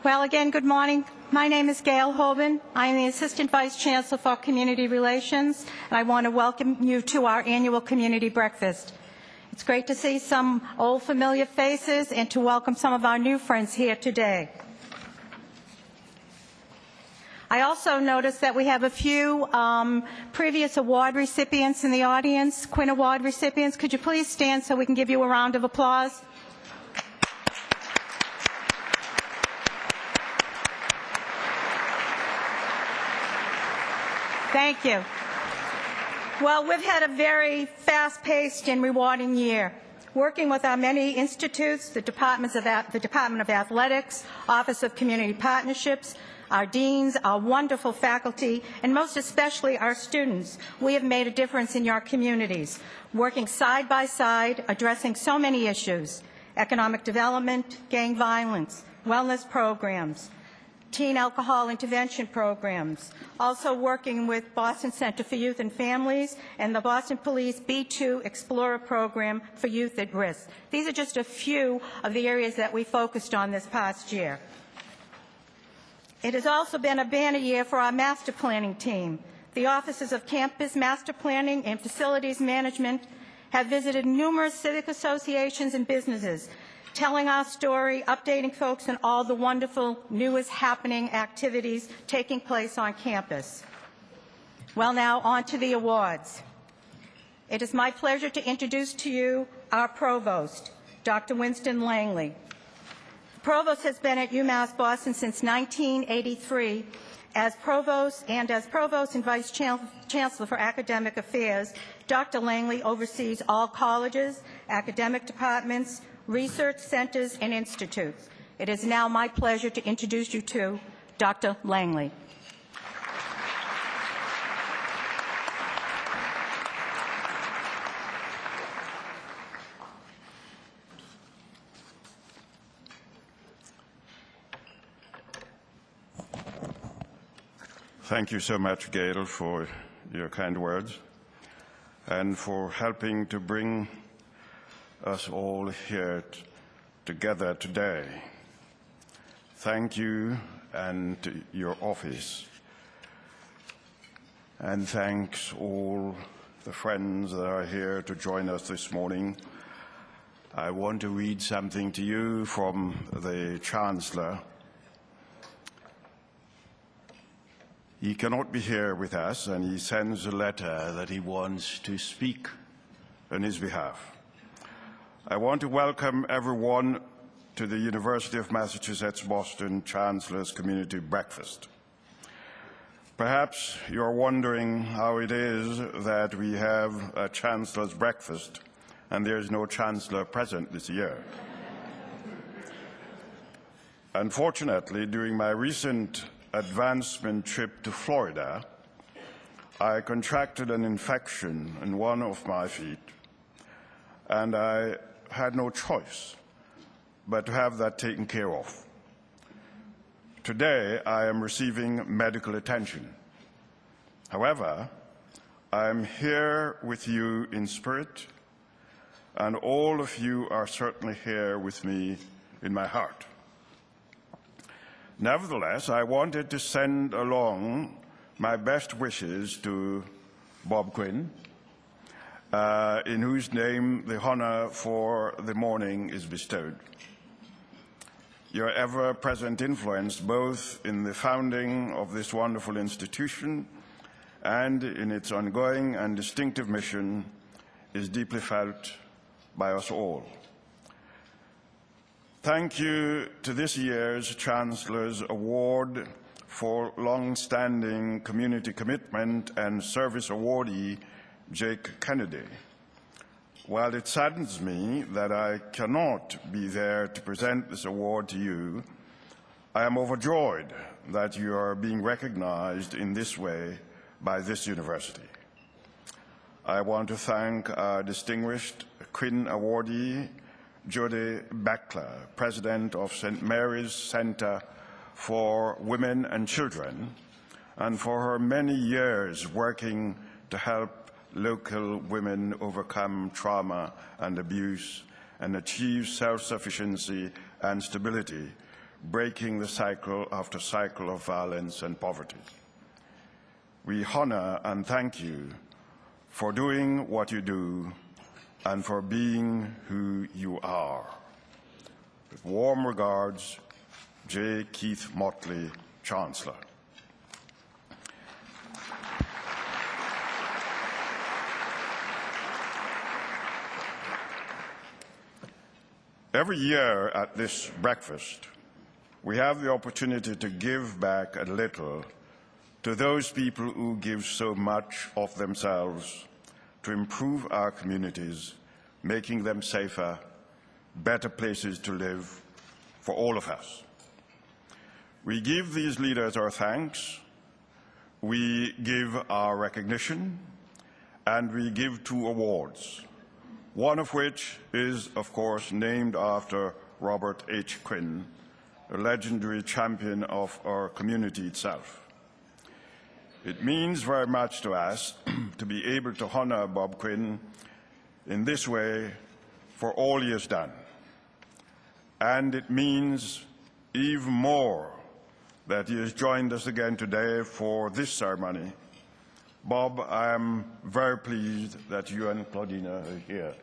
Well, again, good morning. My name is Gail Hoban. I am the Assistant Vice Chancellor for Community Relations, and I want to welcome you to our annual community breakfast. It's great to see some old familiar faces and to welcome some of our new friends here today. I also noticed that we have a few previous award recipients in the audience, Quinn Award recipients. Could you please stand so we can give you a round of applause? Thank you. Well, we've had a very fast-paced and rewarding year. Working with our many institutes, the Department of Athletics, Office of Community Partnerships, our deans, our wonderful faculty, and most especially our students, we have made a difference in your communities, working side by side, addressing so many issues: economic development, gang violence, wellness programs, teen alcohol intervention programs, also working with Boston Center for Youth and Families and the Boston Police B2 Explorer program for youth at risk. These are just a few of the areas that we focused on this past year. It has also been a banner year for our master planning team. The offices of Campus Master Planning and Facilities Management have visited numerous civic associations and businesses, telling our story, updating folks on all the wonderful, newest happening activities taking place on campus. Well, now on to the awards. It is my pleasure to introduce to you our Provost, Dr. Winston Langley. The Provost has been at UMass Boston since 1983. As Provost and Vice Chancellor for Academic Affairs, Dr. Langley oversees all colleges, academic departments, research centers, and institutes. It is now my pleasure to introduce you to Dr. Langley. Thank you so much, Gail, for your kind words and for helping to bring us all here together today. Thank you and to your office. And thanks all the friends that are here to join us this morning. I want to read something to you from the Chancellor. He cannot be here with us, and he sends a letter that he wants to speak on his behalf. I want to welcome everyone to the University of Massachusetts Boston Chancellor's Community Breakfast. Perhaps you're wondering how it is that we have a Chancellor's Breakfast and there's no Chancellor present this year. Unfortunately, during my recent advancement trip to Florida, I contracted an infection in one of my feet, and I had no choice but to have that taken care of. Today, I am receiving medical attention. However, I am here with you in spirit, and all of you are certainly here with me in my heart. Nevertheless, I wanted to send along my best wishes to Bob Quinn, in whose name the honor for the morning is bestowed. Your ever-present influence, both in the founding of this wonderful institution and in its ongoing and distinctive mission, is deeply felt by us all. Thank you to this year's Chancellor's Award for Longstanding Community Commitment and Service awardee, Jake Kennedy. While it saddens me that I cannot be there to present this award to you, I am overjoyed that you are being recognized in this way by this university. I want to thank our distinguished Quinn Awardee, Judy Beckler, President of St. Mary's Center for Women and Children, and for her many years working to help local women overcome trauma and abuse and achieve self-sufficiency and stability, breaking the cycle after cycle of violence and poverty. We honor and thank you for doing what you do and for being who you are. With warm regards, J. Keith Motley, Chancellor. Every year at this breakfast, we have the opportunity to give back a little to those people who give so much of themselves to improve our communities, making them safer, better places to live for all of us. We give these leaders our thanks, we give our recognition, and we give 2 awards, one of which is, of course, named after Robert H. Quinn, a legendary champion of our community itself. It means very much to us to be able to honor Bob Quinn in this way for all he has done. And it means even more that he has joined us again today for this ceremony. Bob, I am very pleased that you and Claudina are here.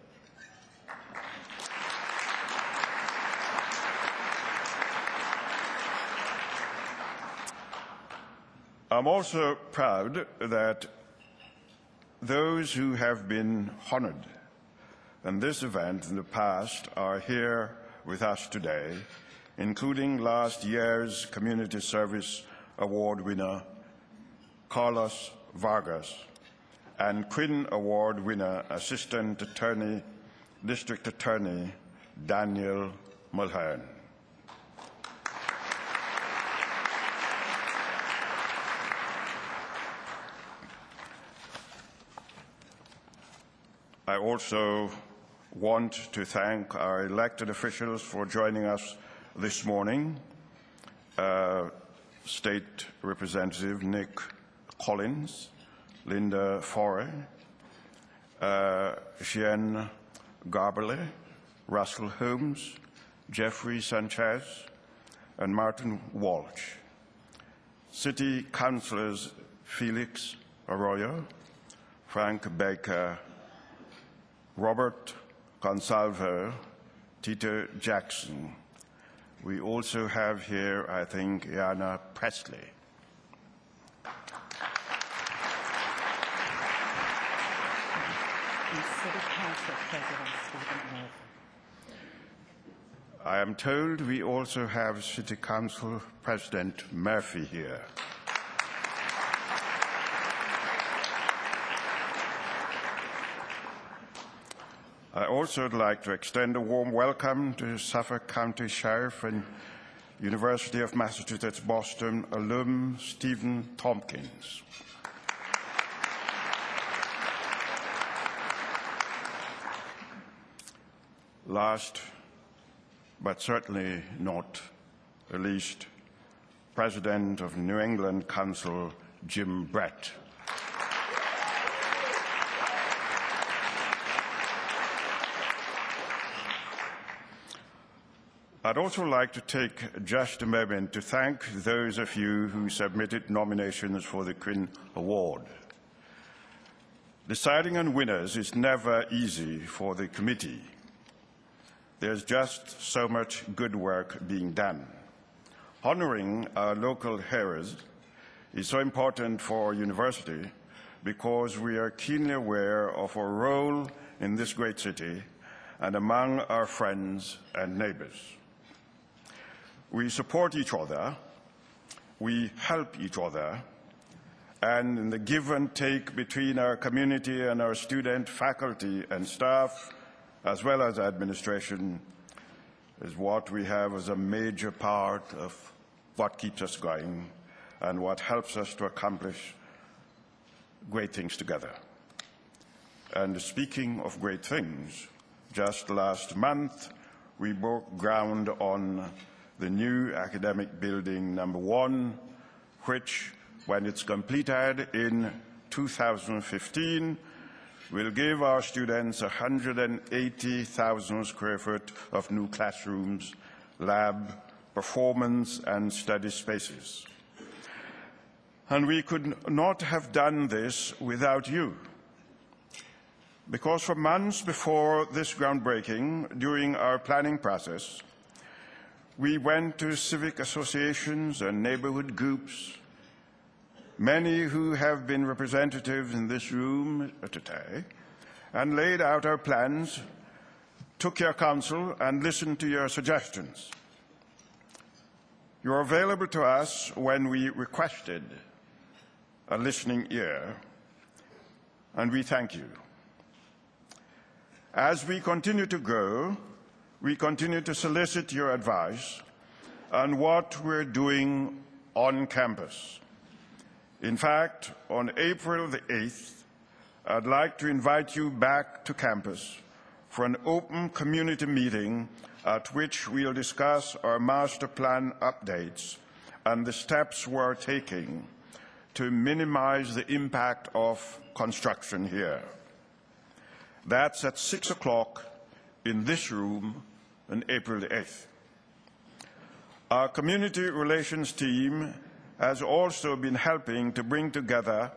I'm also proud that those who have been honored in this event in the past are here with us today, including last year's Community Service Award winner, Carlos Vargas, and Quinn Award winner, Assistant Attorney, District Attorney, Daniel Mulhern. I also want to thank our elected officials for joining us this morning. State Representative Nick Collins, Linda Foray, Jeanne Garberle, Russell Holmes, Jeffrey Sanchez, and Martin Walsh. City Councillors Felix Arroyo, Frank Baker, Robert Consalvo, Tito Jackson. We also have here, I think, Yana Presley. And City Council President Stephen Murphy. I am told we also have City Council President Murphy here. I also would like to extend a warm welcome to Suffolk County Sheriff and University of Massachusetts Boston alum Stephen Tompkins. Last, but certainly not least, President of New England Council, Jim Brett. I'd also like to take just a moment to thank those of you who submitted nominations for the Quinn Award. Deciding on winners is never easy for the committee. There's just so much good work being done. Honoring our local heroes is so important for our university because we are keenly aware of our role in this great city and among our friends and neighbors. We support each other, we help each other, and in the give and take between our community and our student, faculty, and staff, as well as administration, is what we have as a major part of what keeps us going and what helps us to accomplish great things together. And speaking of great things, just last month, we broke ground on the new academic building number 1, which, when it's completed in 2015, will give our students 180,000 square feet of new classrooms, lab, performance, and study spaces. And we could not have done this without you. Because for months before this groundbreaking, during our planning process, we went to civic associations and neighborhood groups, many who have been representatives in this room today, and laid out our plans, took your counsel, and listened to your suggestions. You are available to us when we requested a listening ear, and we thank you. As we continue to grow, we continue to solicit your advice on what we're doing on campus. In fact, on April the 8th, I'd like to invite you back to campus for an open community meeting at which we'll discuss our master plan updates and the steps we're taking to minimize the impact of construction here. That's at 6 o'clock in this room on April the 8th. Our community relations team has also been helping to bring together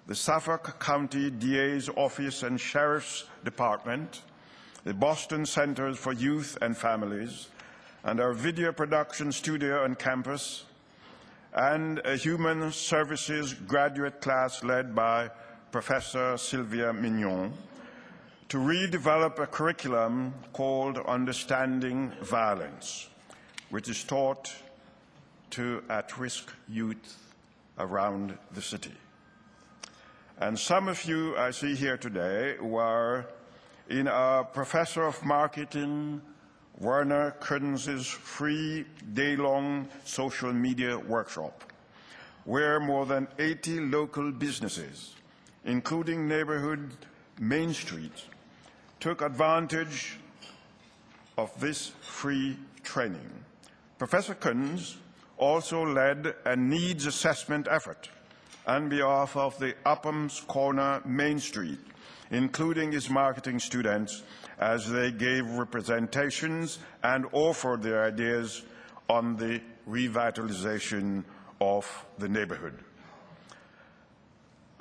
the Suffolk County DA's Office and Sheriff's Department, the Boston Centers for Youth and Families, and our video production studio on campus, and a human services graduate class led by Professor Sylvia Mignon, to redevelop a curriculum called Understanding Violence, which is taught to at-risk youth around the city. And some of you I see here today were in our Professor of Marketing, Werner Kunz's free day-long social media workshop, where more than 80 local businesses, including neighborhood Main Street, took advantage of this free training. Professor Kunz also led a needs assessment effort on behalf of the Upham's Corner Main Street, including his marketing students, as they gave representations and offered their ideas on the revitalization of the neighborhood.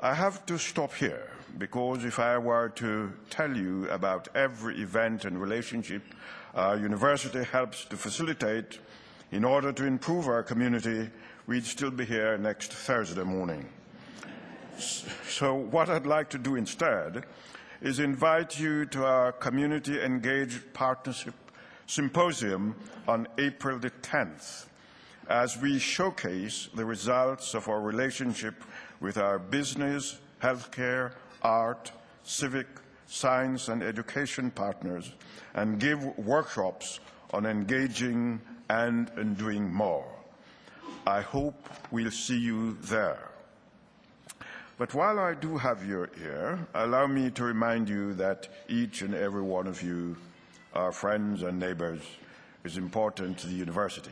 I have to stop here, because if I were to tell you about every event and relationship our university helps to facilitate in order to improve our community, we'd still be here next Thursday morning. So what I'd like to do instead is invite you to our Community Engaged Partnership Symposium on April the 10th, as we showcase the results of our relationship with our business, healthcare, art, civic, science, and education partners, and give workshops on engaging and doing more. I hope we'll see you there. But while I do have you here, allow me to remind you that each and every one of you, our friends and neighbors, is important to the university.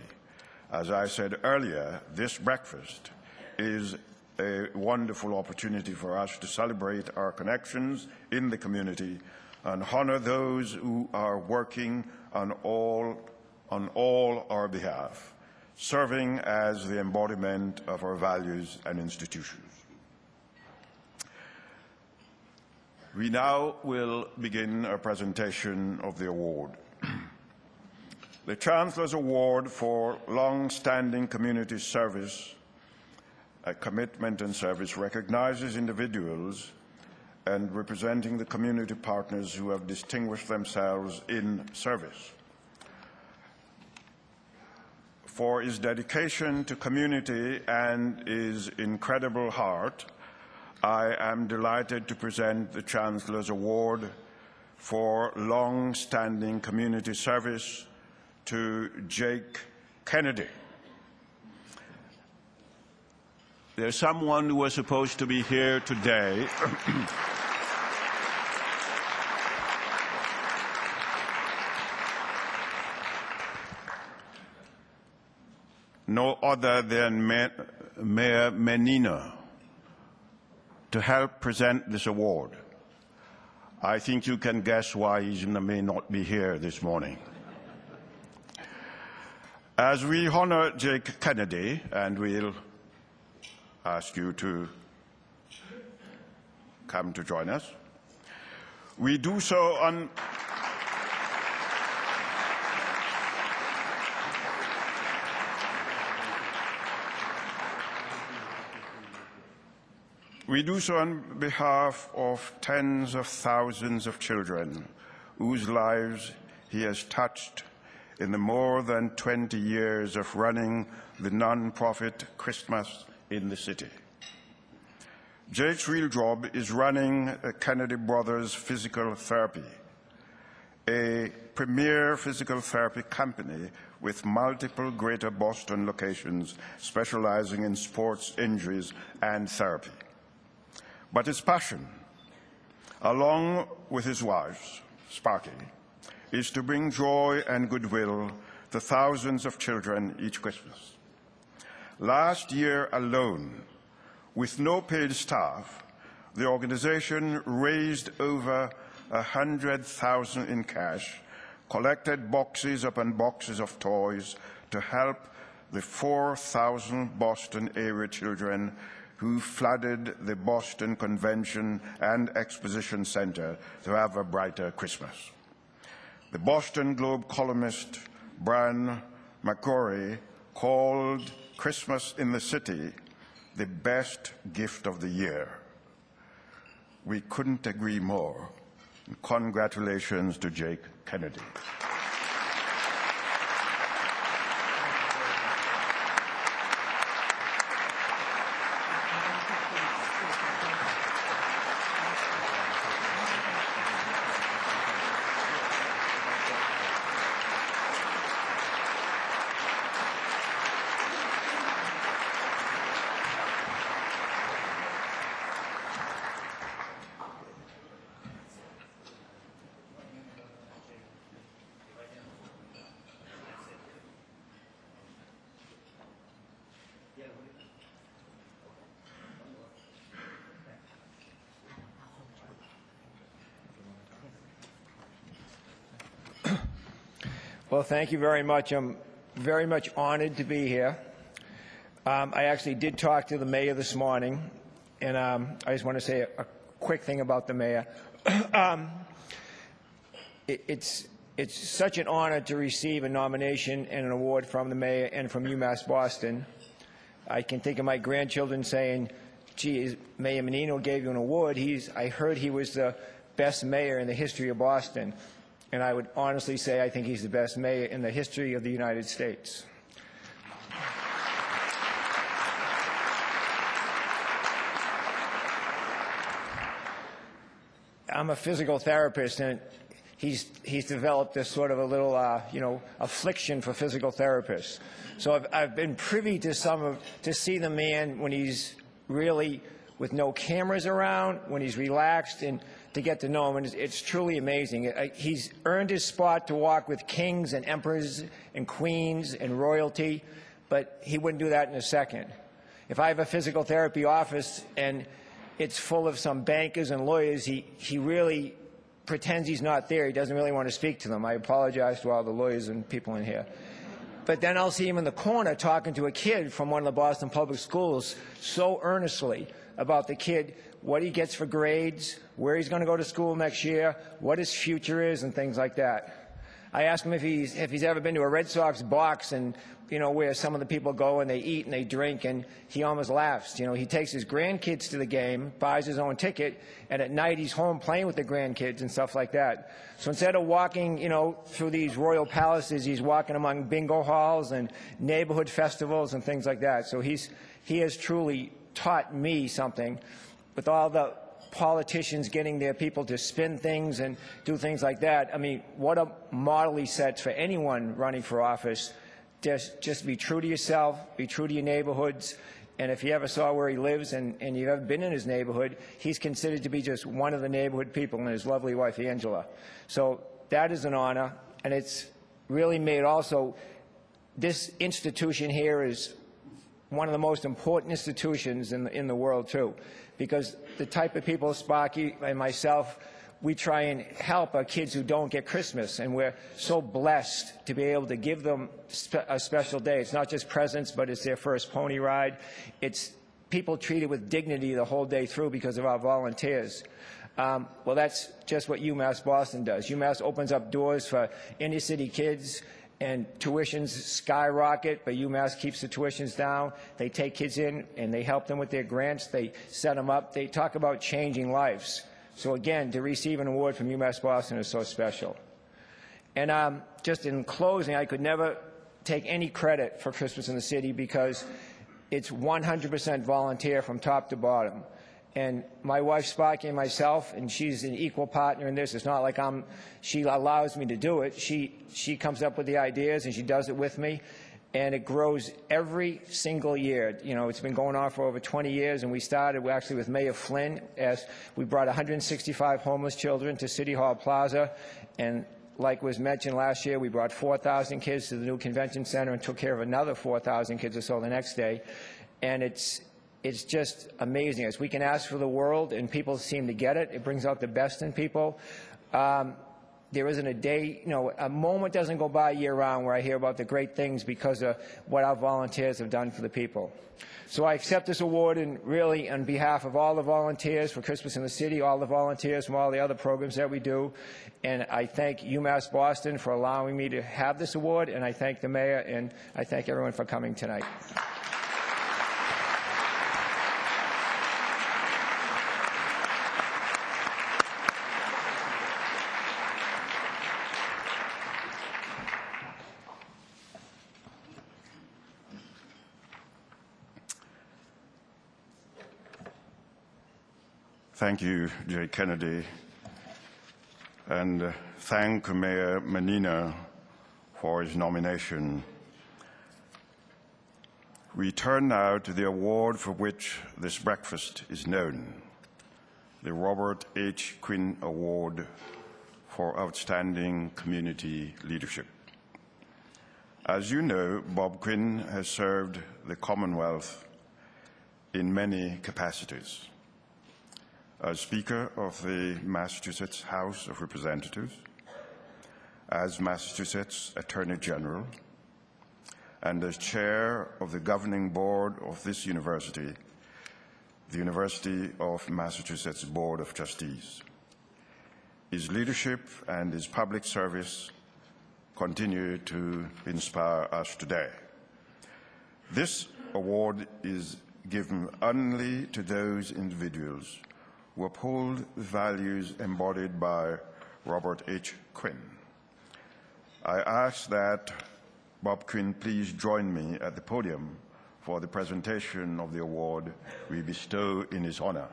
As I said earlier, this breakfast is a wonderful opportunity for us to celebrate our connections in the community and honor those who are working on all our behalf, serving as the embodiment of our values and institutions. We now will begin a presentation of the award. The Chancellor's Award for Long-Standing Community Service, Commitment and Service recognizes individuals and representing the community partners who have distinguished themselves in service. For his dedication to community and his incredible heart, I am delighted to present the Chancellor's Award for Long-Standing Community Service to Jake Kennedy. There's someone who was supposed to be here today. No other than Mayor Menino to help present this award. I think you can guess why he may not be here this morning. As we honor Jake Kennedy, and we'll ask you to come to join us, we do so on behalf of tens of thousands of children whose lives he has touched in the more than 20 years of running the non-profit Christmas in the city. Jake's real job is running Kennedy Brothers Physical Therapy, a premier physical therapy company with multiple Greater Boston locations specializing in sports injuries and therapy. But his passion, along with his wife, Sparky, is to bring joy and goodwill to thousands of children each Christmas. Last year alone, with no paid staff, the organization raised over $100,000 in cash, collected boxes upon boxes of toys to help the 4,000 Boston area children who flooded the Boston Convention and Exposition Center to have a brighter Christmas. The Boston Globe columnist Brian McCrory called Christmas in the city the best gift of the year. We couldn't agree more. Congratulations to Jake Kennedy. Well, thank you very much. I'm very much honored to be here. I actually did talk to the mayor this morning, and I just want to say a quick thing about the mayor. It's such an honor to receive a nomination and an award from the mayor and from UMass Boston. I can think of my grandchildren saying, gee, Mayor Menino gave you an award. I heard he was the best mayor in the history of Boston. And I would honestly say I think he's the best mayor in the history of the United States. I'm a physical therapist, and he's developed this sort of a little, affliction for physical therapists. So I've been privy to to see the man when he's really with no cameras around, when he's relaxed, and to get to know him, and it's truly amazing. He's earned his spot to walk with kings and emperors and queens and royalty, but he wouldn't do that in a second. If I have a physical therapy office and it's full of some bankers and lawyers, he really pretends he's not there. He doesn't really want to speak to them. I apologize to all the lawyers and people in here. But then I'll see him in the corner talking to a kid from one of the Boston public schools so earnestly about the kid, what he gets for grades, where he's going to go to school next year, what his future is, and things like that. I asked him if he's ever been to a Red Sox box and, where some of the people go and they eat and they drink, and he almost laughs. He takes his grandkids to the game, buys his own ticket, and at night he's home playing with the grandkids and stuff like that. So instead of walking, through these royal palaces, he's walking among bingo halls and neighborhood festivals and things like that. So he has truly taught me something. With all the politicians getting their people to spin things and do things like that, I mean, what a model he sets for anyone running for office. Just be true to yourself, be true to your neighborhoods, and if you ever saw where he lives and you've ever been in his neighborhood, he's considered to be just one of the neighborhood people and his lovely wife, Angela. So that is an honor, and it's really made also, this institution here is one of the most important institutions in the world, too, because the type of people, Sparky and myself, we try and help our kids who don't get Christmas, and we're so blessed to be able to give them a special day. It's not just presents, but it's their first pony ride. It's people treated with dignity the whole day through because of our volunteers. Well, that's just what UMass Boston does. UMass opens up doors for inner city kids, and tuitions skyrocket, but UMass keeps the tuitions down. They take kids in and they help them with their grants. They set them up. They talk about changing lives. So again, to receive an award from UMass Boston is so special. And just in closing, I could never take any credit for Christmas in the City because it's 100% volunteer from top to bottom. And my wife, Sparky, and myself, and she's an equal partner in this. It's not like she allows me to do it. She comes up with the ideas, and she does it with me. And it grows every single year. You know, it's been going on for over 20 years, and we started actually with Mayor Flynn as we brought 165 homeless children to City Hall Plaza. And like was mentioned last year, we brought 4,000 kids to the new convention center and took care of another 4,000 kids or so the next day. And it's just amazing. As we can ask for the world and people seem to get it, it brings out the best in people. There isn't a day, you know, a moment doesn't go by year-round where I hear about the great things because of what our volunteers have done for the people. So I accept this award, and really on behalf of all the volunteers for Christmas in the City, all the volunteers from all the other programs that we do, and I thank UMass Boston for allowing me to have this award, and I thank the mayor, and I thank everyone for coming tonight. Thank you, Jay Kennedy, and thank Mayor Menina for his nomination. We turn now to the award for which this breakfast is known, the Robert H. Quinn Award for Outstanding Community Leadership. As you know, Bob Quinn has served the Commonwealth in many capacities. As Speaker of the Massachusetts House of Representatives, as Massachusetts Attorney General, and as Chair of the Governing Board of this university, the University of Massachusetts Board of Trustees. His leadership and his public service continue to inspire us today. This award is given only to those individuals who uphold the values embodied by Robert H. Quinn. I ask that Bob Quinn please join me at the podium for the presentation of the award we bestow in his honor.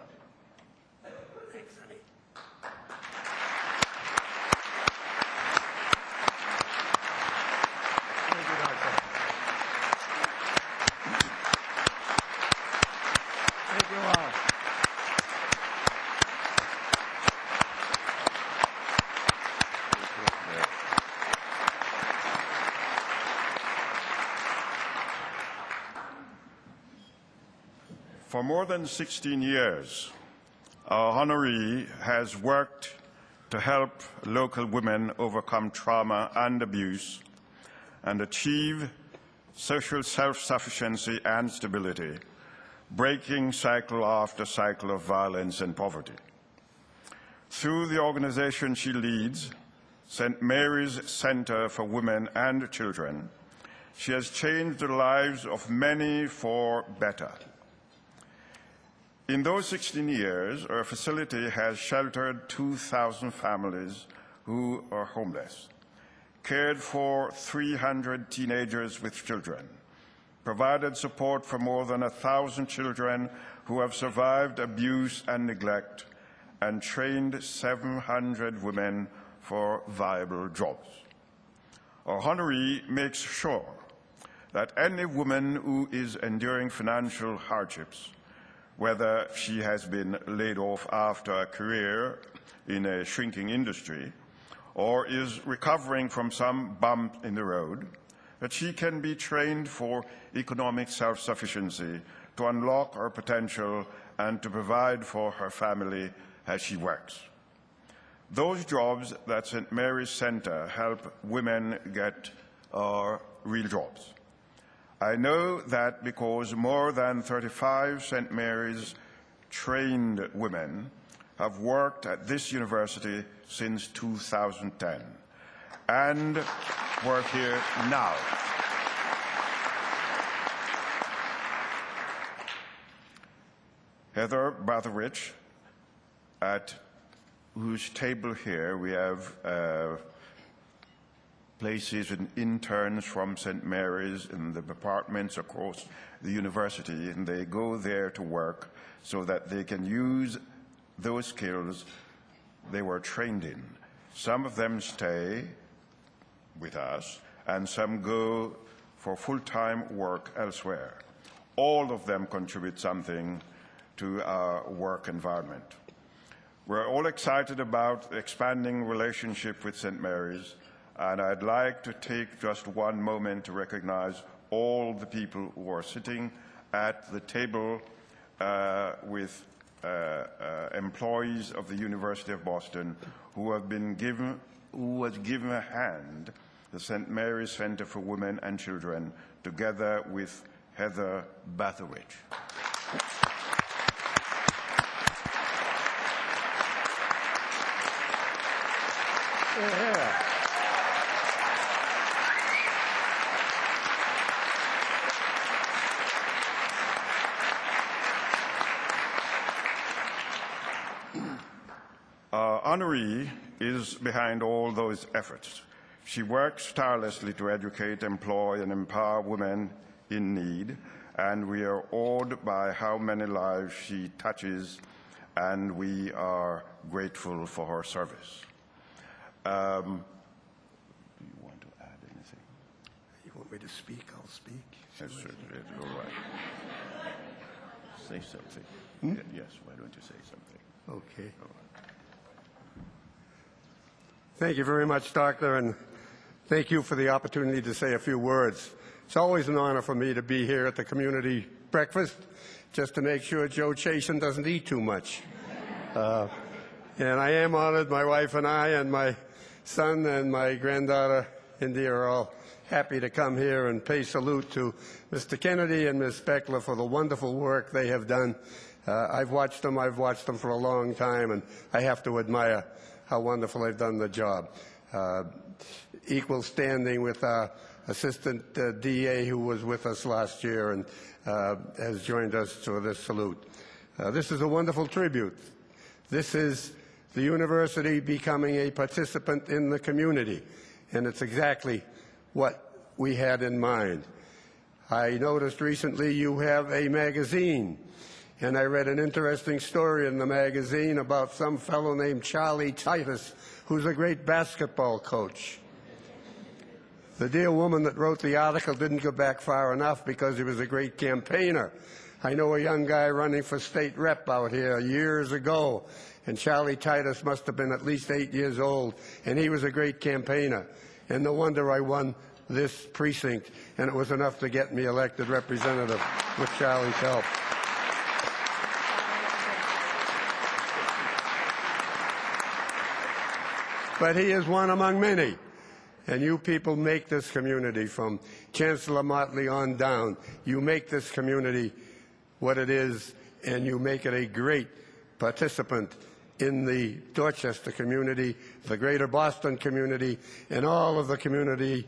For more than 16 years, our honoree has worked to help local women overcome trauma and abuse and achieve social self-sufficiency and stability, breaking cycle after cycle of violence and poverty. Through the organization she leads, St. Mary's Center for Women and Children, she has changed the lives of many for better. In those 16 years, our facility has sheltered 2,000 families who are homeless, cared for 300 teenagers with children, provided support for more than 1,000 children who have survived abuse and neglect, and trained 700 women for viable jobs. Our honoree makes sure that any woman who is enduring financial hardships, whether she has been laid off after a career in a shrinking industry or is recovering from some bump in the road, that she can be trained for economic self-sufficiency to unlock her potential and to provide for her family as she works. Those jobs that St. Mary's Center help women get are real jobs. I know that because more than 35 St. Mary's trained women have worked at this university since 2010 and work here now. Heather Batherich, at whose table here we have places and interns from St. Mary's in the departments across the university, and they go there to work so that they can use those skills they were trained in. Some of them stay with us, and some go for full-time work elsewhere. All of them contribute something to our work environment. We're all excited about the expanding relationship with St. Mary's, and I'd like to take just one moment to recognize all the people who are sitting at the table with employees of the University of Boston who was given a hand the St. Mary's Center for Women and Children, together with Heather Batherich. Yeah. Honoree is behind all those efforts. She works tirelessly to educate, employ, and empower women in need, and we are awed by how many lives she touches, and we are grateful for her service. Do you want to add anything? You want me to speak? I'll speak. Yes, certainly. All right. Say something. Yes, why don't you say something? Okay. All right. Thank you very much, Doctor, and thank you for the opportunity to say a few words. It's always an honor for me to be here at the community breakfast, just to make sure Joe Chasen doesn't eat too much. And I am honored. My wife and I and my son and my granddaughter, India, are all happy to come here and pay salute to Mr. Kennedy and Ms. Beckler for the wonderful work they have done. I've watched them for a long time, and I have to admire how wonderful they've done the job. Equal standing with our Assistant DA who was with us last year and has joined us for this salute. This is a wonderful tribute. This is the university becoming a participant in the community, and it's exactly what we had in mind. I noticed recently you have a magazine, and I read an interesting story in the magazine about some fellow named Charlie Titus, who's a great basketball coach. The dear woman that wrote the article didn't go back far enough because he was a great campaigner. I know a young guy running for state rep out here years ago, and Charlie Titus must have been at least 8 years old, and he was a great campaigner. And no wonder I won this precinct, and it was enough to get me elected representative with Charlie's help. But he is one among many. And you people make this community, from Chancellor Motley on down. You make this community what it is, and you make it a great participant in the Dorchester community, the greater Boston community, and all of the community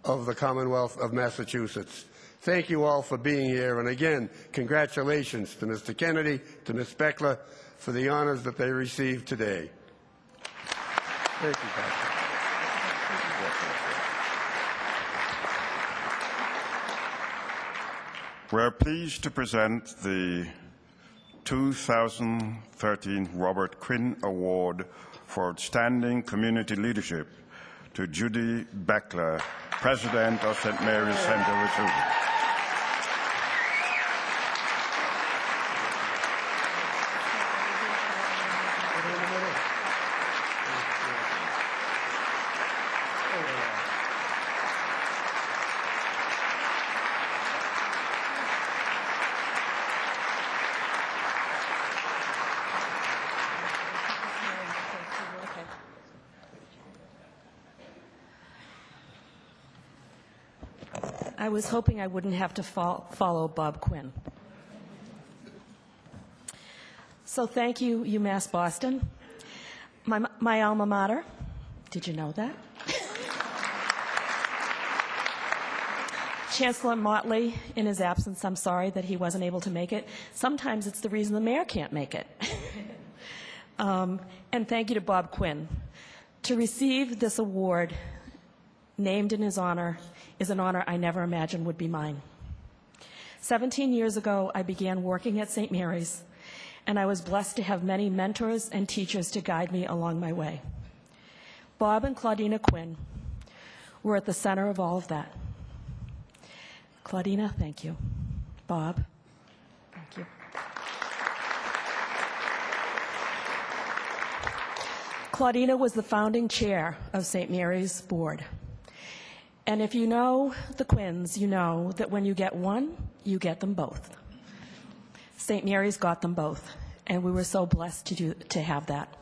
of the Commonwealth of Massachusetts. Thank you all for being here, and again, congratulations to Mr. Kennedy, to Ms. Beckler, for the honors that they received today. Thank you, Doctor. We're pleased to present the 2013 Robert Quinn Award for Outstanding Community Leadership to Judy Beckler, President of St. Mary's Center for Children. I was hoping I wouldn't have to follow Bob Quinn. So thank you, UMass Boston, my alma mater. Did you know that? Chancellor Motley, in his absence, I'm sorry that he wasn't able to make it. Sometimes it's the reason the mayor can't make it. And thank you to Bob Quinn. To receive this award, named in his honor, is an honor I never imagined would be mine. 17 years ago, I began working at St. Mary's, and I was blessed to have many mentors and teachers to guide me along my way. Bob and Claudina Quinn were at the center of all of that. Claudina, thank you. Bob, thank you. Claudina was the founding chair of St. Mary's board. And if you know the Quinns, you know that when you get one, you get them both. St. Mary's got them both, and we were so blessed to have that.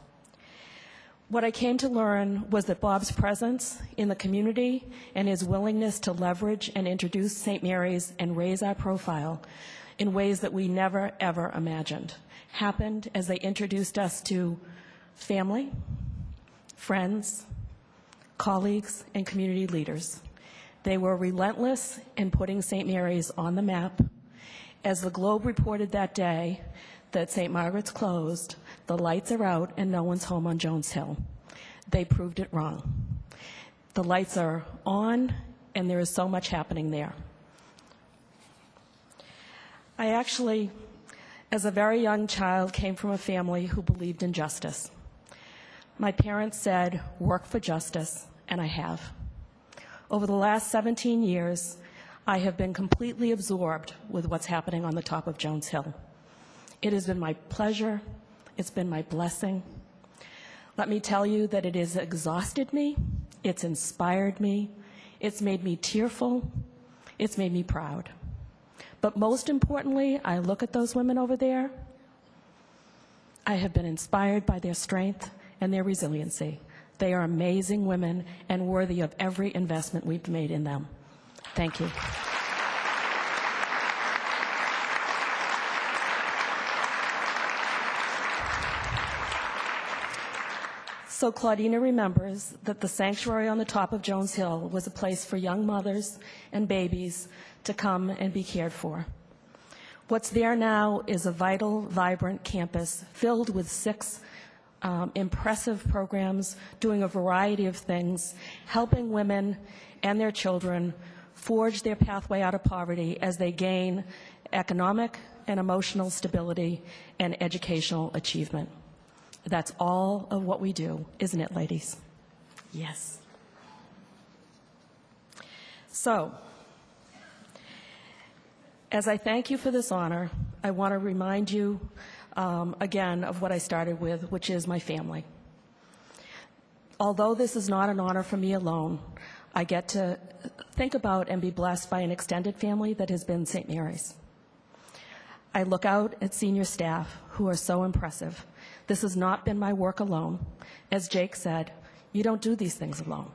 What I came to learn was that Bob's presence in the community and his willingness to leverage and introduce St. Mary's and raise our profile in ways that we never, ever imagined happened as they introduced us to family, friends, colleagues, and community leaders. They were relentless in putting St. Mary's on the map. As the Globe reported that day that St. Margaret's closed, the lights are out and no one's home on Jones Hill. They proved it wrong. The lights are on and there is so much happening there. I actually, as a very young child, came from a family who believed in justice. My parents said, work for justice, and I have. Over the last 17 years, I have been completely absorbed with what's happening on the top of Jones Hill. It has been my pleasure. It's been my blessing. Let me tell you that it has exhausted me. It's inspired me. It's made me tearful. It's made me proud. But most importantly, I look at those women over there. I have been inspired by their strength and their resiliency. They are amazing women and worthy of every investment we've made in them. Thank you. So Claudina remembers that the sanctuary on the top of Jones Hill was a place for young mothers and babies to come and be cared for. What's there now is a vital, vibrant campus filled with 6 impressive programs doing a variety of things, helping women and their children forge their pathway out of poverty as they gain economic and emotional stability and educational achievement. That's all of what we do, isn't it, ladies? Yes. So, as I thank you for this honor, I want to remind you again of what I started with, which is my family. Although this is not an honor for me alone, I get to think about and be blessed by an extended family that has been St. Mary's. I look out at senior staff who are so impressive. This has not been my work alone. As Jake said, you don't do these things alone.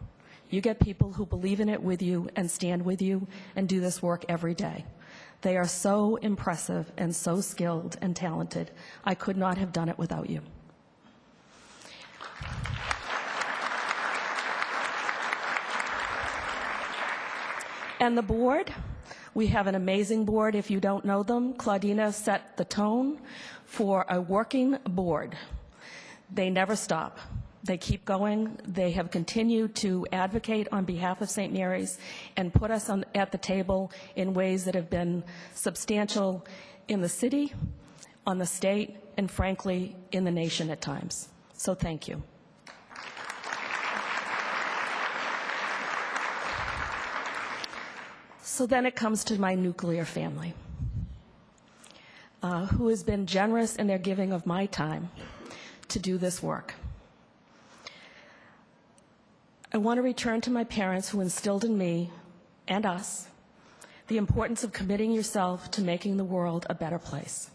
You get people who believe in it with you and stand with you and do this work every day. They are so impressive and so skilled and talented. I could not have done it without you. And the board, we have an amazing board. If you don't know them, Claudina set the tone for a working board. They never stop. They keep going. They have continued to advocate on behalf of St. Mary's and put us at the table in ways that have been substantial in the city, on the state, and frankly, in the nation at times. So thank you. So then it comes to my nuclear family, who has been generous in their giving of my time to do this work. I want to return to my parents who instilled in me and us the importance of committing yourself to making the world a better place.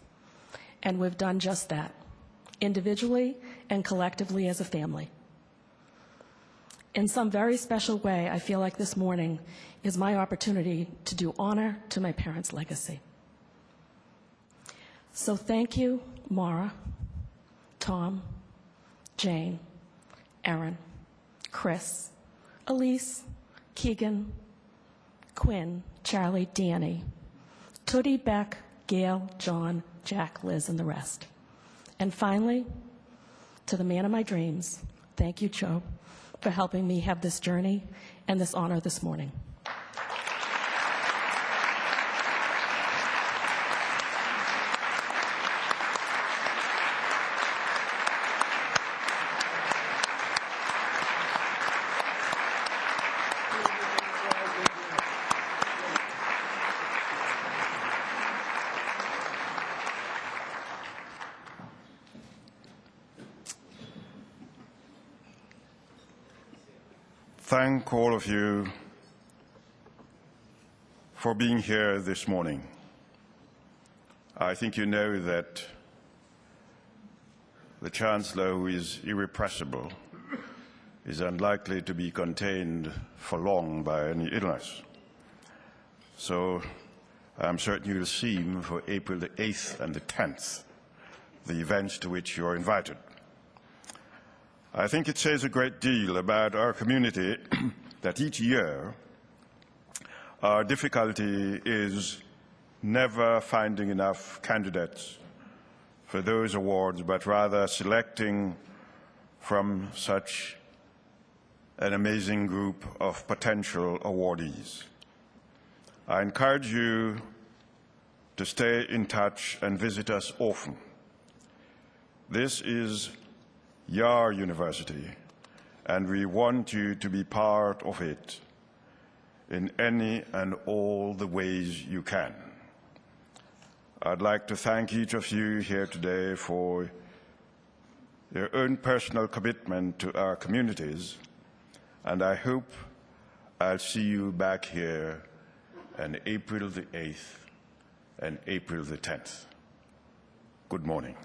And we've done just that, individually and collectively as a family. In some very special way, I feel like this morning is my opportunity to do honor to my parents' legacy. So thank you, Maura, Tom, Jane, Erin, Chris, Elise, Keegan, Quinn, Charlie, Danny, Judy, Beck, Gail, John, Jack, Liz, and the rest. And finally, to the man of my dreams, thank you, Joe, for helping me have this journey and this honor this morning. Thank all of you for being here this morning. I think you know that the Chancellor, who is irrepressible, is unlikely to be contained for long by any illness. So I'm certain you'll see him for April the 8th and the 10th, the events to which you're invited. I think it says a great deal about our community that each year our difficulty is never finding enough candidates for those awards, but rather selecting from such an amazing group of potential awardees. I encourage you to stay in touch and visit us often. This is your university, and we want you to be part of it in any and all the ways you can. I'd like to thank each of you here today for your own personal commitment to our communities, and I hope I'll see you back here on April the 8th and April the 10th. Good morning.